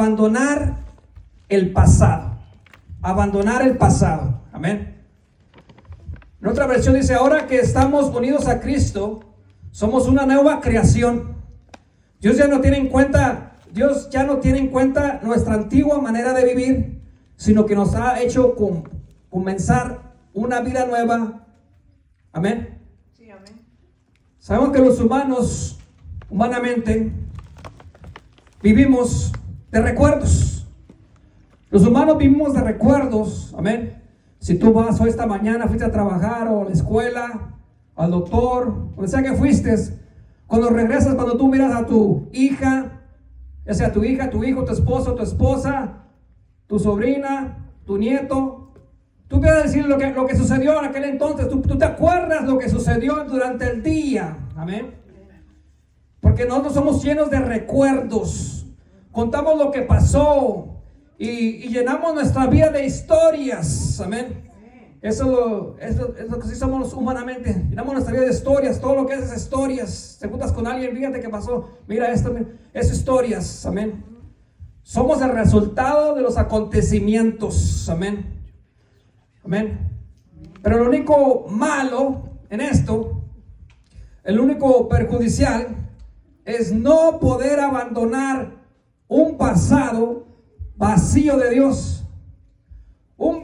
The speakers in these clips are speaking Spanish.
Abandonar el pasado. Abandonar el pasado. Amén. En otra versión dice, ahora que estamos unidos a Cristo, somos una nueva creación. Dios ya no tiene en cuenta nuestra antigua manera de vivir, sino que nos ha hecho comenzar una vida nueva. Amén. Sí, amén. Sabemos que los humanos, humanamente, vivimos de recuerdos. Los humanos vivimos de recuerdos. Amén. Si tú vas hoy esta mañana, fuiste a trabajar o a la escuela, al doctor, donde sea que fuiste, cuando regresas, cuando tú miras a tu hija, ya sea tu hija, tu hijo, tu esposo, tu esposa, tu sobrina, tu nieto, tú puedes decir lo que sucedió en aquel entonces. Tú te acuerdas lo que sucedió durante el día. Amén. Porque nosotros somos llenos de recuerdos. Contamos lo que pasó y llenamos nuestra vida de historias. Amén. Eso es lo que sí somos humanamente. Llenamos nuestra vida de historias. Todo lo que es historias. Te juntas con alguien, fíjate qué pasó. Mira esto, es historias. Amén. Somos el resultado de los acontecimientos. Amén. Amén. Pero lo único malo en esto, el único perjudicial, es no poder abandonar un pasado vacío de Dios. Un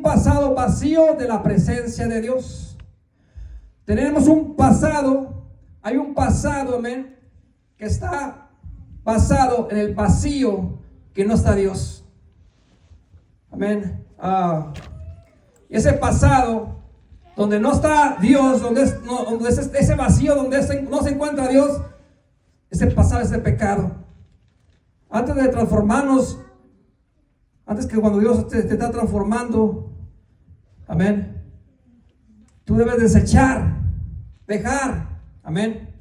pasado vacío de la presencia de Dios. Tenemos un pasado, hay un pasado, amén, que está basado en el vacío que no está Dios. Amén. Ese pasado donde no está Dios, donde ese vacío, donde no se encuentra Dios, ese pasado es de pecado. Antes de transformarnos, antes que cuando Dios te está transformando, amén, tú debes desechar, dejar, amén,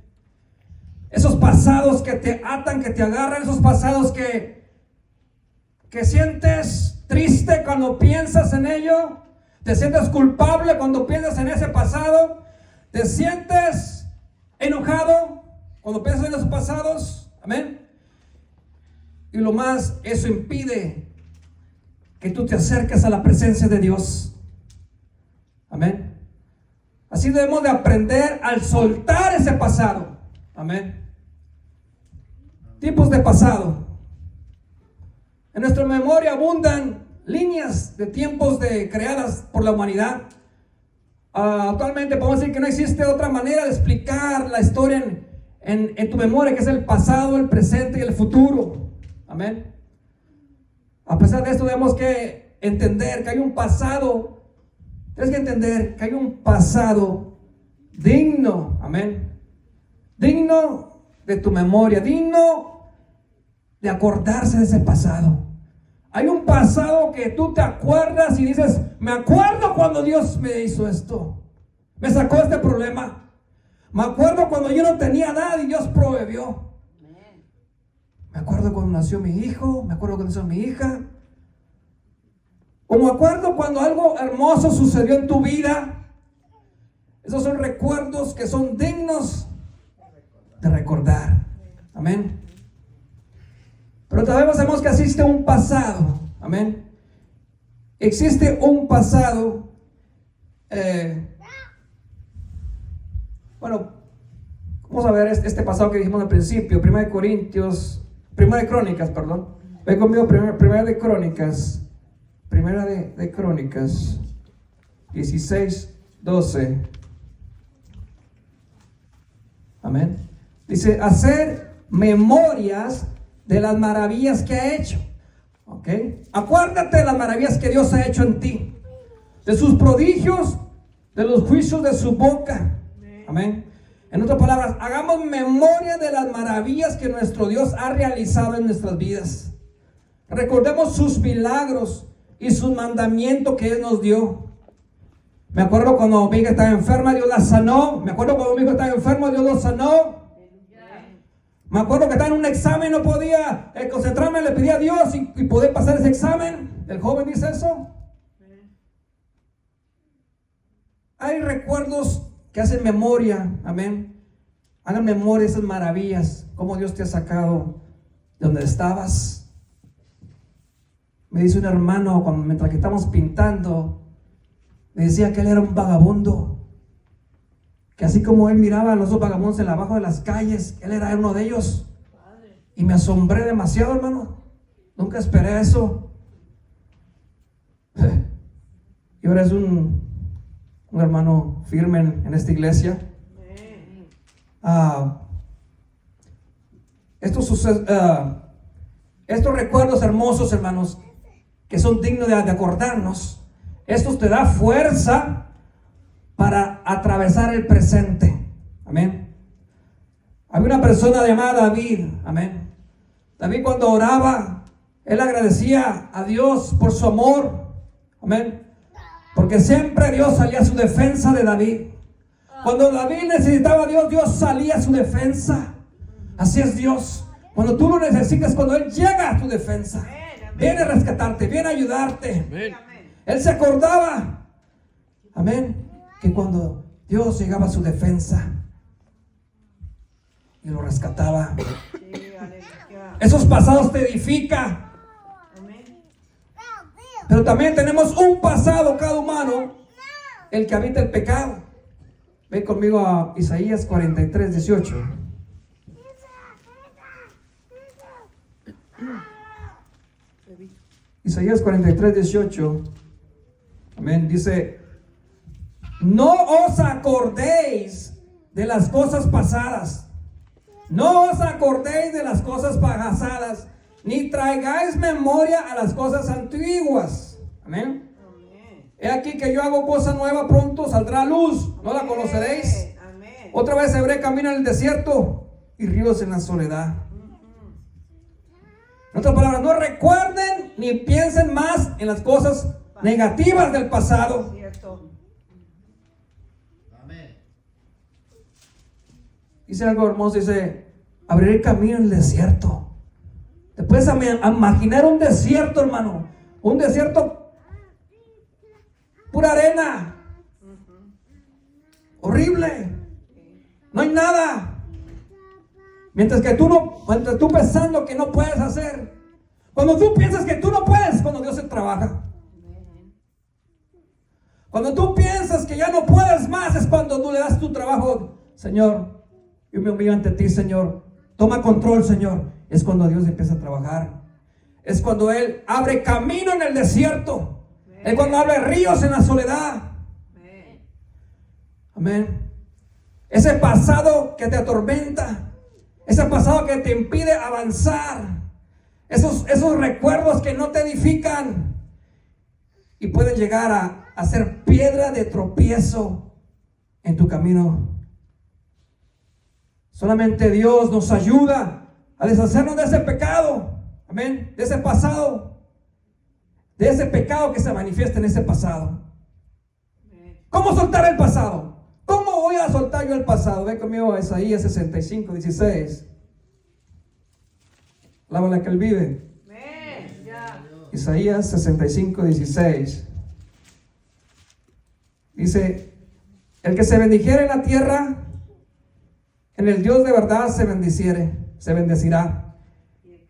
esos pasados que te atan, que te agarran, esos pasados que sientes triste cuando piensas en ello, te sientes culpable cuando piensas en ese pasado, te sientes enojado cuando piensas en esos pasados, amén. Y lo más, eso impide que tú te acerques a la presencia de Dios. Amén. Así debemos de aprender al soltar ese pasado. Amén. Tipos de pasado. En nuestra memoria abundan líneas de tiempos creadas por la humanidad. Actualmente podemos decir que no existe otra manera de explicar la historia en tu memoria, que es el pasado, el presente y el futuro. Amén. A pesar de esto, tenemos que entender que hay un pasado. Tienes que entender que hay un pasado digno. Amén. Digno de tu memoria, digno de acordarse de ese pasado. Hay un pasado que tú te acuerdas y dices, me acuerdo cuando Dios me hizo esto, me sacó este problema. Me acuerdo cuando yo no tenía nada y Dios proveyó. Me acuerdo cuando nació mi hijo, me acuerdo cuando nació mi hija. O me acuerdo cuando algo hermoso sucedió en tu vida. Esos son recuerdos que son dignos de recordar. Amén. Pero también sabemos que existe un pasado. Amén. Existe un pasado. Bueno, vamos a ver este pasado que dijimos al principio. Primera de Crónicas, perdón. Ven conmigo, Primera de Crónicas. Primera de Crónicas 16:12. Amén. Dice, hacer memorias de las maravillas que ha hecho. ¿Ok? Acuérdate de las maravillas que Dios ha hecho en ti, de sus prodigios, de los juicios de su boca. Amén. En otras palabras, hagamos memoria de las maravillas que nuestro Dios ha realizado en nuestras vidas. Recordemos sus milagros y sus mandamientos que Él nos dio. Me acuerdo cuando mi hija estaba enferma, Dios la sanó. Me acuerdo cuando mi hijo estaba enfermo, Dios lo sanó. Me acuerdo que estaba en un examen, no podía concentrarme, le pedí a Dios y poder pasar ese examen. El joven dice eso. Hay recuerdos que hacen memoria, amén. Hagan memoria de esas maravillas, cómo Dios te ha sacado de donde estabas, Me dice un hermano, mientras que estamos pintando, me decía que él era un vagabundo. Que así como él miraba a los dos vagabundos en abajo de las calles, él era uno de ellos. Y me asombré demasiado, hermano. Nunca esperé eso. Y ahora es un hermano firme en esta iglesia. Estos recuerdos hermosos, hermanos, que son dignos de acordarnos, estos te da fuerza para atravesar el presente. Amén. Había una persona llamada David. Amén. David, cuando oraba, él agradecía a Dios por su amor. Amén. Porque siempre Dios salía a su defensa de David. Cuando David necesitaba a Dios, Dios salía a su defensa. Así es Dios. Cuando tú lo necesitas, cuando Él llega a tu defensa, viene a rescatarte, viene a ayudarte. Amén. Él se acordaba, amén, que cuando Dios llegaba a su defensa y lo rescataba, esos pasados te edifican. Pero también tenemos un pasado, cada humano, el que habita el pecado. Ven conmigo a Isaías 43, 18. Isaías 43, 18. Amén. Dice: no os acordéis de las cosas pasadas. No os acordéis de las cosas pasadas, ni traigáis memoria a las cosas antiguas. Amén. He aquí que yo hago cosa nueva, pronto saldrá a luz. ¿No la conoceréis? Amén. Otra vez habré camino en el desierto y ríos en la soledad. En otras palabras, no recuerden ni piensen más en las cosas negativas del pasado. Amén. Dice algo hermoso, dice: abriré camino en el desierto. Te puedes imaginar un desierto, hermano. Un desierto, pura arena. Horrible. No hay nada. Mientras tú pensando que no puedes hacer. Cuando tú piensas que tú no puedes, cuando Dios se trabaja. Cuando tú piensas que ya no puedes más, es cuando tú le das tu trabajo. Señor, yo me humillo ante ti, Señor. Toma control, Señor. Es cuando Dios empieza a trabajar. Es cuando Él abre camino en el desierto. Es cuando abre ríos en la soledad. Amén. Ese pasado que te atormenta, ese pasado que te impide avanzar, esos recuerdos que no te edifican y pueden llegar a ser piedra de tropiezo en tu camino. Solamente Dios nos ayuda a deshacernos de ese pecado. Amén. De ese pasado. De ese pecado que se manifiesta en ese pasado. ¿Cómo soltar el pasado? ¿Cómo voy a soltar yo el pasado? Ve conmigo a Isaías 65, 16. La que él vive. Isaías 65, 16. Dice: el que se bendijere en la tierra, en el Dios de verdad se bendecirá.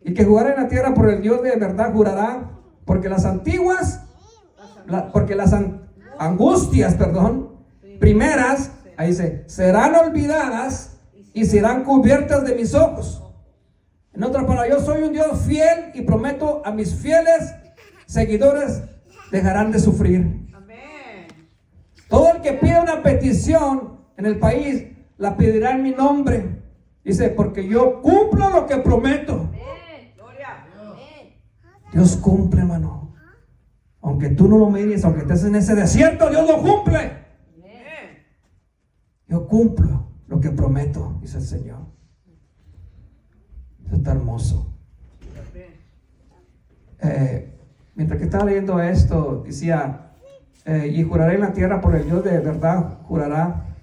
Y que jurare en la tierra por el Dios de verdad jurará, porque las angustias, primeras, ahí dice, serán olvidadas y serán cubiertas de mis ojos. En otras palabras, yo soy un Dios fiel y prometo a mis fieles seguidores dejarán de sufrir. Amén. Todo el que pida una petición en el país la pedirá en mi nombre. Dice, porque yo cumplo lo que prometo. Amén. Gloria. Dios cumple, hermano. Aunque tú no lo mires, aunque estés en ese desierto, Dios lo cumple. Amén. Yo cumplo lo que prometo, dice el Señor. Eso está hermoso. Mientras que estaba leyendo esto, decía, y juraré en la tierra por el Dios de verdad, jurará.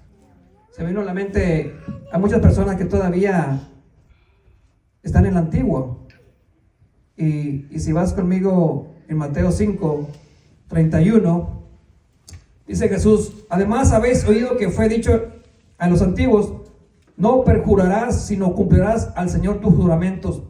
Se me vino a la mente, hay muchas personas que todavía están en el antiguo. Y si vas conmigo en Mateo 5, 31, dice Jesús: además habéis oído que fue dicho a los antiguos, no perjurarás, sino cumplirás al Señor tus juramentos.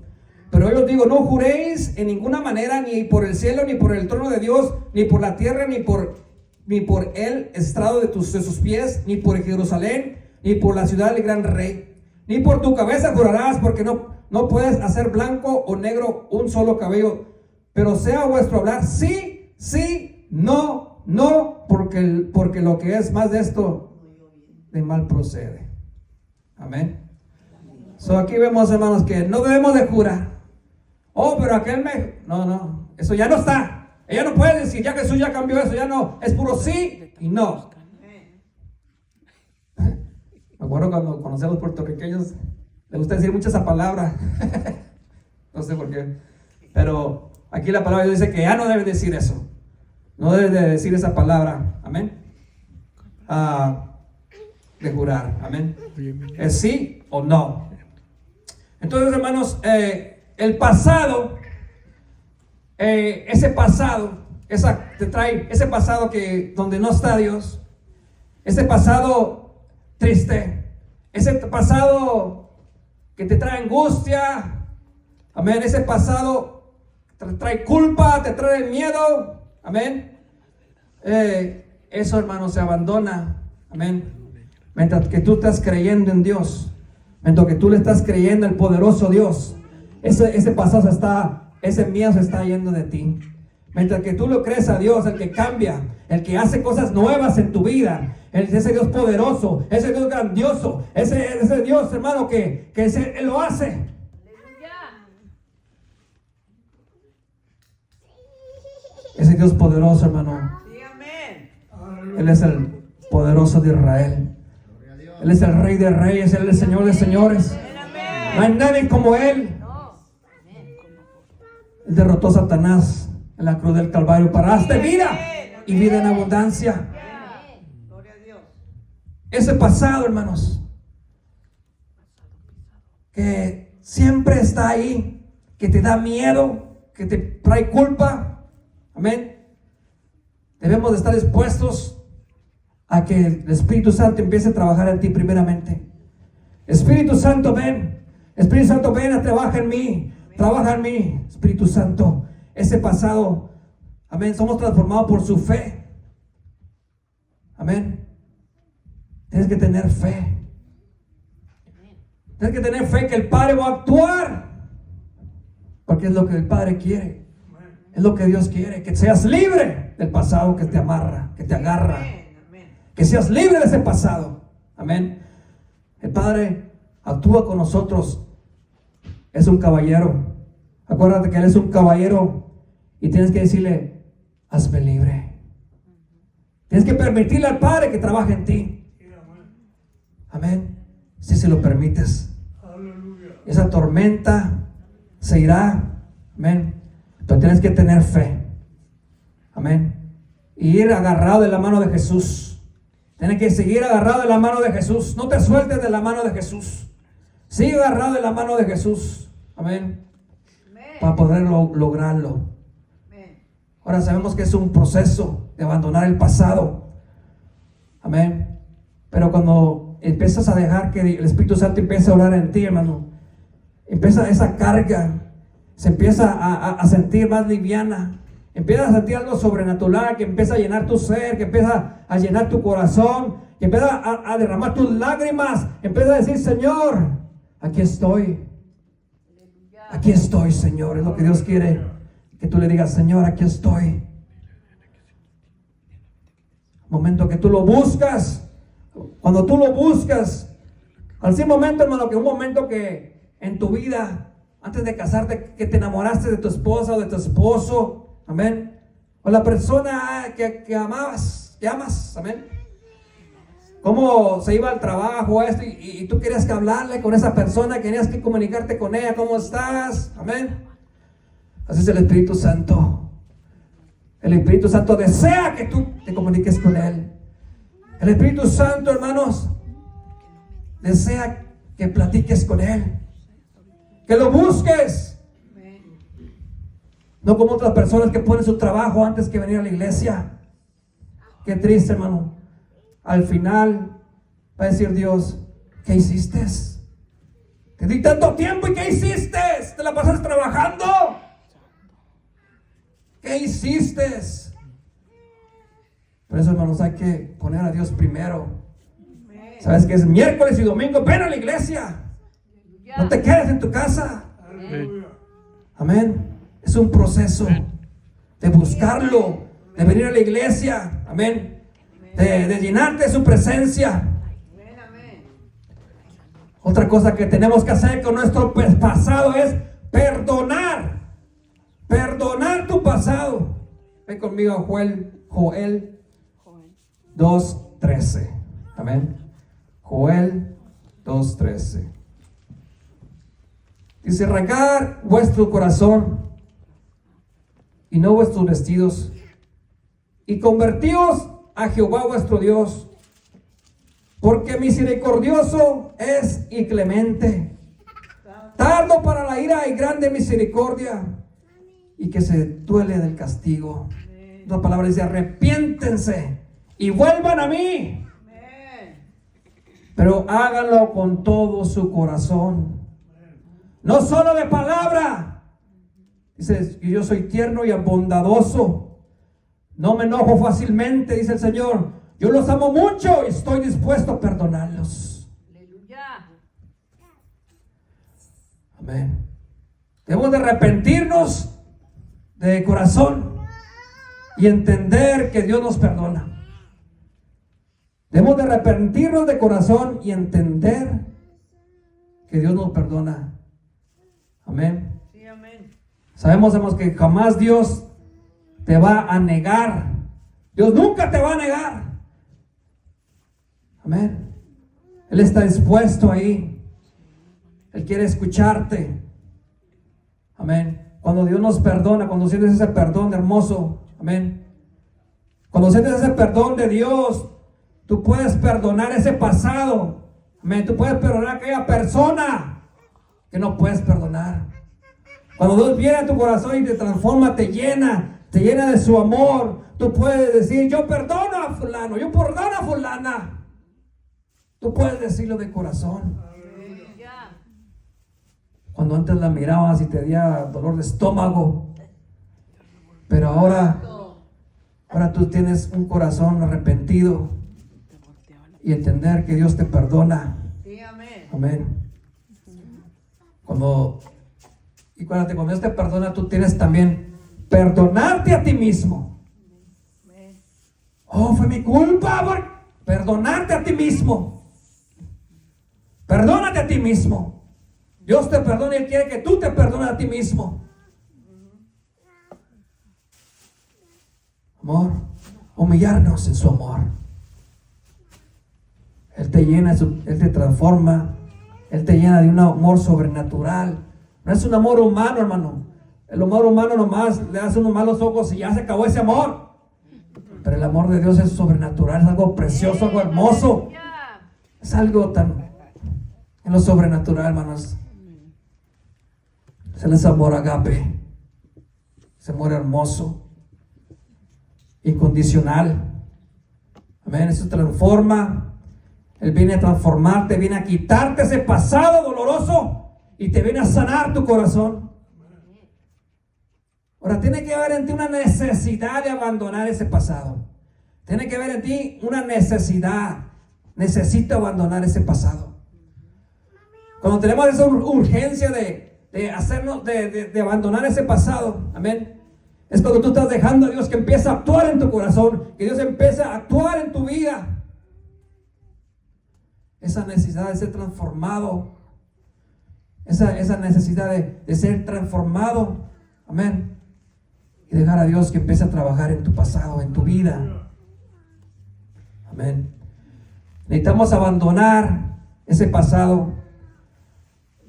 Pero yo os digo, no juréis en ninguna manera, ni por el cielo, ni por el trono de Dios, ni por la tierra, ni por el estrado de sus pies, ni por Jerusalén, ni por la ciudad del gran rey. Ni por tu cabeza jurarás, porque no puedes hacer blanco o negro un solo cabello. Pero sea vuestro hablar sí, sí, no, no, porque lo que es más de esto, de mal procede. Amén. So aquí vemos, hermanos, que no debemos de jurar. Oh, pero aquel no, eso ya no está. Ella no puede decir, ya Jesús ya cambió eso, ya no, es puro sí y no. Me acuerdo cuando conocí a los puertorriqueños, les gusta decir mucho esa palabra. No sé por qué. Pero aquí la palabra dice que ya no debe decir eso. No debe de decir esa palabra. Amén. De jurar. Amén. ¿Es sí o no? Entonces, hermanos, el pasado, ese pasado, te trae ese pasado que donde no está Dios, ese pasado triste, ese pasado que te trae angustia, amén, ese pasado te trae culpa, te trae miedo, amén. Eso, hermanos, se abandona, amén. Mientras que tú estás creyendo en Dios, mientras que tú le estás creyendo al poderoso Dios, ese pasado ese miedo se está yendo de ti. Mientras que tú lo crees a Dios, el que cambia, el que hace cosas nuevas en tu vida, ese Dios poderoso, ese Dios grandioso, ese Dios, hermano, que Él lo hace. Ese Dios poderoso, hermano. Él es el poderoso de Israel. Él es el Rey de Reyes, Él es el Señor de Señores. No hay nadie como Él. Él derrotó a Satanás en la cruz del Calvario para darte vida y vida en abundancia. Ese pasado, hermanos, que siempre está ahí, que te da miedo, que te trae culpa. Amén. Debemos de estar dispuestos a que el Espíritu Santo empiece a trabajar en ti primeramente. Espíritu Santo, ven. Espíritu Santo, ven a trabajar en mí. Trabaja en mí, Espíritu Santo. Ese pasado, amén, somos transformados por su fe. Amén. Tienes que tener fe. Tienes que tener fe que el Padre va a actuar. Porque es lo que el Padre quiere. Es lo que Dios quiere. Que seas libre del pasado que te amarra, que te agarra. Que seas libre de ese pasado. Amén. El Padre actúa con nosotros. Es un caballero. Acuérdate que Él es un caballero. Y tienes que decirle, hazme libre. Tienes que permitirle al Padre que trabaje en ti. Amén. Si se lo permites, esa tormenta se irá. Amén. Pero tienes que tener fe. Amén. Y ir agarrado de la mano de Jesús. Tienes que seguir agarrado de la mano de Jesús. No te sueltes de la mano de Jesús. Sigue agarrado de la mano de Jesús. Amén. Para poder lograrlo. Ahora sabemos que es un proceso de abandonar el pasado. Amén. Pero cuando empiezas a dejar que el Espíritu Santo empiece a orar en ti, hermano, empieza esa carga, se empieza a sentir más liviana. Empiezas a sentir algo sobrenatural que empieza a llenar tu ser, que empieza a llenar tu corazón, que empieza a derramar tus lágrimas. Empieza a decir, Señor, aquí estoy. Aquí estoy, Señor. Es lo que Dios quiere, que tú le digas, Señor, aquí estoy. Momento que tú lo buscas, cuando tú lo buscas, al sí momento, hermano, que un momento que en tu vida, antes de casarte, que te enamoraste de tu esposa o de tu esposo, amén, o la persona que amabas, que amas, amén, cómo se iba al trabajo esto y tú querías que hablarle con esa persona, querías que comunicarte con ella, ¿cómo estás? Amén. Así es el Espíritu Santo. El Espíritu Santo desea que tú te comuniques con Él. El Espíritu Santo, hermanos, desea que platiques con Él, que lo busques. No como otras personas que ponen su trabajo antes que venir a la iglesia. Qué triste, hermano. Al final va a decir Dios, ¿qué hiciste? Te di tanto tiempo y ¿qué hiciste? ¿Te la pasas trabajando? ¿Qué hiciste? Por eso, hermanos, hay que poner a Dios primero. ¿Sabes que es miércoles y domingo? Ven a la iglesia. No te quedes en tu casa. Amén. Es un proceso de buscarlo, de venir a la iglesia. Amén. De llenarte de su presencia. Otra cosa que tenemos que hacer con nuestro pasado es perdonar. Perdonar tu pasado. Ven conmigo a Joel 2:13. Amén. Joel 2:13. Dice: rasgar vuestro corazón y no vuestros vestidos, y convertíos a Jehová vuestro Dios, porque misericordioso es y clemente, tardo para la ira y grande misericordia, y que se duele del castigo. La palabra dice: arrepiéntense y vuelvan a mí, pero háganlo con todo su corazón, no solo de palabra. Dice: yo soy tierno y bondadoso, no me enojo fácilmente, dice el Señor. Yo los amo mucho y estoy dispuesto a perdonarlos. Aleluya. Amén. Debemos de arrepentirnos de corazón y entender que Dios nos perdona. Debemos de arrepentirnos de corazón y entender que Dios nos perdona. Amén. Sí, amén. Sabemos que jamás Dios te va a negar. Dios nunca te va a negar. Amén. Él está dispuesto ahí. Él quiere escucharte. Amén. Cuando Dios nos perdona, cuando sientes ese perdón hermoso, amén. Cuando sientes ese perdón de Dios, tú puedes perdonar ese pasado. Amén. Tú puedes perdonar a aquella persona que no puedes perdonar. Cuando Dios viene a tu corazón y te transforma, te llena de su amor, tú puedes decir: yo perdono a fulano, yo perdono a fulana. Tú puedes decirlo de corazón. Cuando antes la mirabas y te daba dolor de estómago, pero ahora tú tienes un corazón arrepentido y entender que Dios te perdona. Amén. Cuando Dios te perdona, tú tienes también perdonarte a ti mismo. Oh, fue mi culpa. Perdonarte a ti mismo. Perdónate a ti mismo. Dios te perdona y Él quiere que tú te perdones a ti mismo. Amor, humillarnos en su amor. Él te llena, Él te transforma, Él te llena de un amor sobrenatural. No es un amor humano, hermano. El amor humano nomás le hace unos malos ojos y ya se acabó ese amor. Pero el amor de Dios es sobrenatural, es algo precioso, algo hermoso. Es algo tan en lo sobrenatural, hermanos. Es el amor agape, ese amor hermoso, incondicional. Amén. Eso transforma. Él viene a transformarte, viene a quitarte ese pasado doloroso y te viene a sanar tu corazón. Ahora, tiene que haber en ti una necesidad de abandonar ese pasado. Tiene que haber en ti una necesidad. Necesito abandonar ese pasado. Cuando tenemos esa urgencia de hacernos, de abandonar ese pasado, amén, es cuando tú estás dejando a Dios que empiece a actuar en tu corazón, que Dios empiece a actuar en tu vida. Esa necesidad de ser transformado, esa necesidad de ser transformado, amén, y dejar a Dios que empiece a trabajar en tu pasado, en tu vida. Amén. Necesitamos abandonar ese pasado.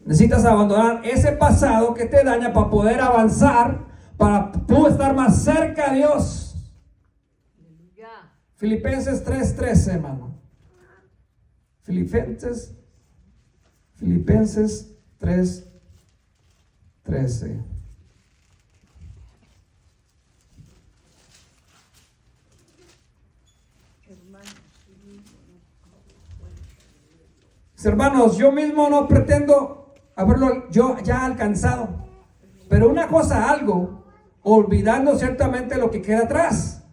Necesitas abandonar ese pasado que te daña para poder avanzar, para tú estar más cerca a Dios. Filipenses 3:13, hermano. Filipenses 3:13. Hermanos, yo mismo no pretendo haberlo yo ya alcanzado. Pero una cosa algo, olvidando ciertamente lo que queda atrás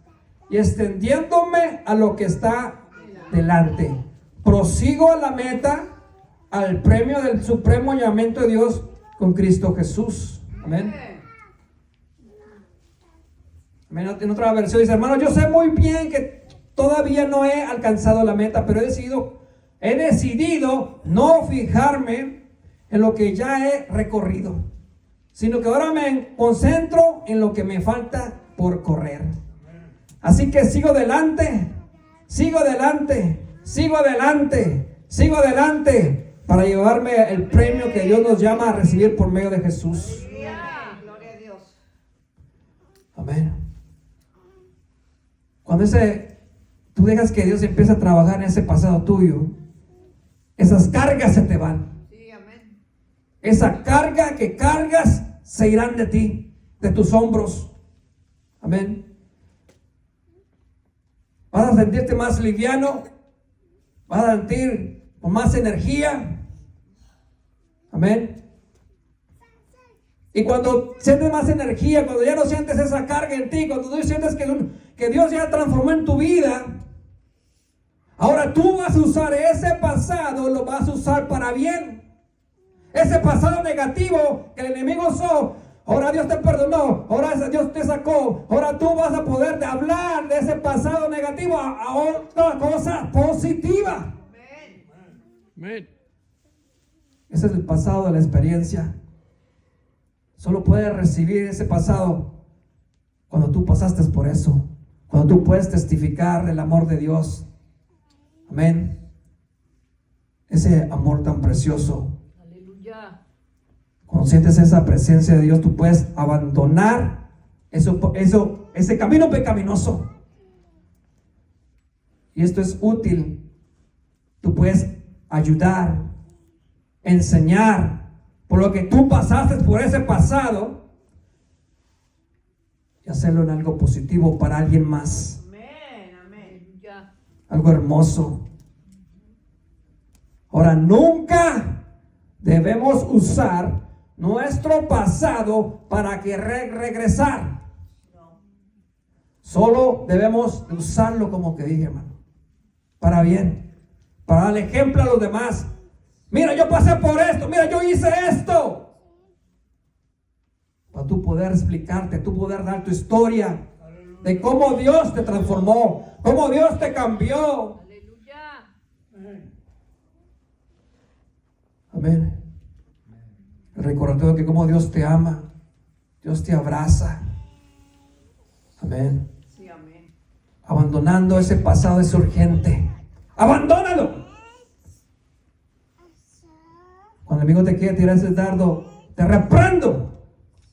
y extendiéndome a lo que está delante. Prosigo a la meta, al premio del supremo llamamiento de Dios con Cristo Jesús. Amén. Amén. En otra versión dice, hermano, yo sé muy bien que todavía no he alcanzado la meta, pero he decidido no fijarme en lo que ya he recorrido, sino que ahora me concentro en lo que me falta por correr. Así que sigo adelante para llevarme el premio que Dios nos llama a recibir por medio de Jesús. Gloria a Dios. Amén. Cuando tú dejas que Dios empiece a trabajar en ese pasado tuyo, esas cargas se te van. Sí, amén. Esa carga que cargas se irán de ti, de tus hombros. Amén. Vas a sentirte más liviano, vas a sentir con más energía. Amén. Y cuando sientes más energía, cuando ya no sientes esa carga en ti, cuando tú sientes que Dios ya transformó en tu vida, ahora tú vas a usar ese pasado, lo vas a usar para bien. Ese pasado negativo que el enemigo usó, ahora Dios te perdonó, ahora Dios te sacó, ahora tú vas a poder hablar de ese pasado negativo a otra cosa positiva. Amén. Ese es el pasado de la experiencia. Solo puedes recibir ese pasado cuando tú pasaste por eso, cuando tú puedes testificar el amor de Dios. Amén. Ese amor tan precioso. Aleluya. Cuando sientes esa presencia de Dios, tú puedes abandonar ese camino pecaminoso. Y esto es útil. Tú puedes ayudar, enseñar por lo que tú pasaste por ese pasado y hacerlo en algo positivo para alguien más. Amén, amén. Ya. Algo hermoso. Ahora, nunca debemos usar nuestro pasado para regresar. No. Solo debemos usarlo, como que dije, hermano, para bien, para dar ejemplo a los demás. Mira, yo pasé por esto, mira, yo hice esto. Para tú poder explicarte, tú poder dar tu historia de cómo Dios te transformó, cómo Dios te cambió. Aleluya. Amén. El recordatorio de que cómo Dios te ama, Dios te abraza. Amén. Sí, amén. Abandonando ese pasado es urgente. Abandónalo. Cuando el amigo te quiere tirar ese dardo, te reprendo.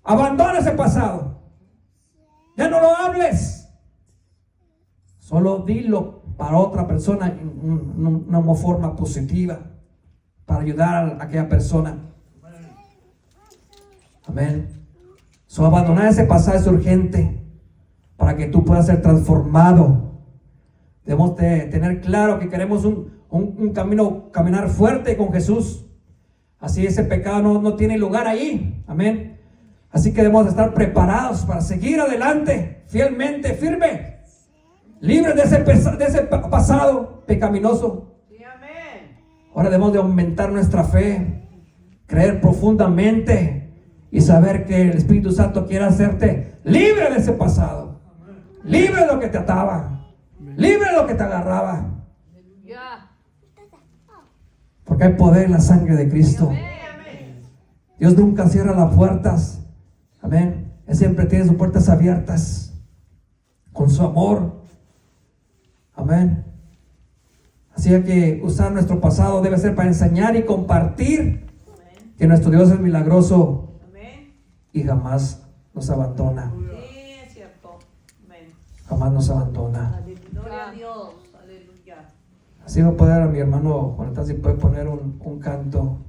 Abandona ese pasado. Ya no lo hables. Solo dilo para otra persona en una forma positiva, para ayudar a aquella persona. Amén. Abandonar ese pasado es urgente para que tú puedas ser transformado. Debemos de tener claro que queremos un caminar fuerte con Jesús. Así ese pecado no tiene lugar ahí. Amén. Así que debemos de estar preparados para seguir adelante, fielmente, firme, libres de ese pasado pecaminoso. Sí, amén. Ahora debemos de aumentar nuestra fe, creer profundamente y saber que el Espíritu Santo quiere hacerte libre de ese pasado, libre de lo que te ataba, libre de lo que te agarraba. Aleluya. Porque hay poder en la sangre de Cristo. Amén. Dios nunca cierra las puertas. Amén. Él siempre tiene sus puertas abiertas con su amor. Amén. Así que usar nuestro pasado debe ser para enseñar y compartir que nuestro Dios es milagroso Amén. y jamás nos abandona. Sí, es cierto. Amén. Jamás nos abandona. Gloria a Dios. Aleluya. Así va a poder a mi hermano Juanita, si puede poner un canto.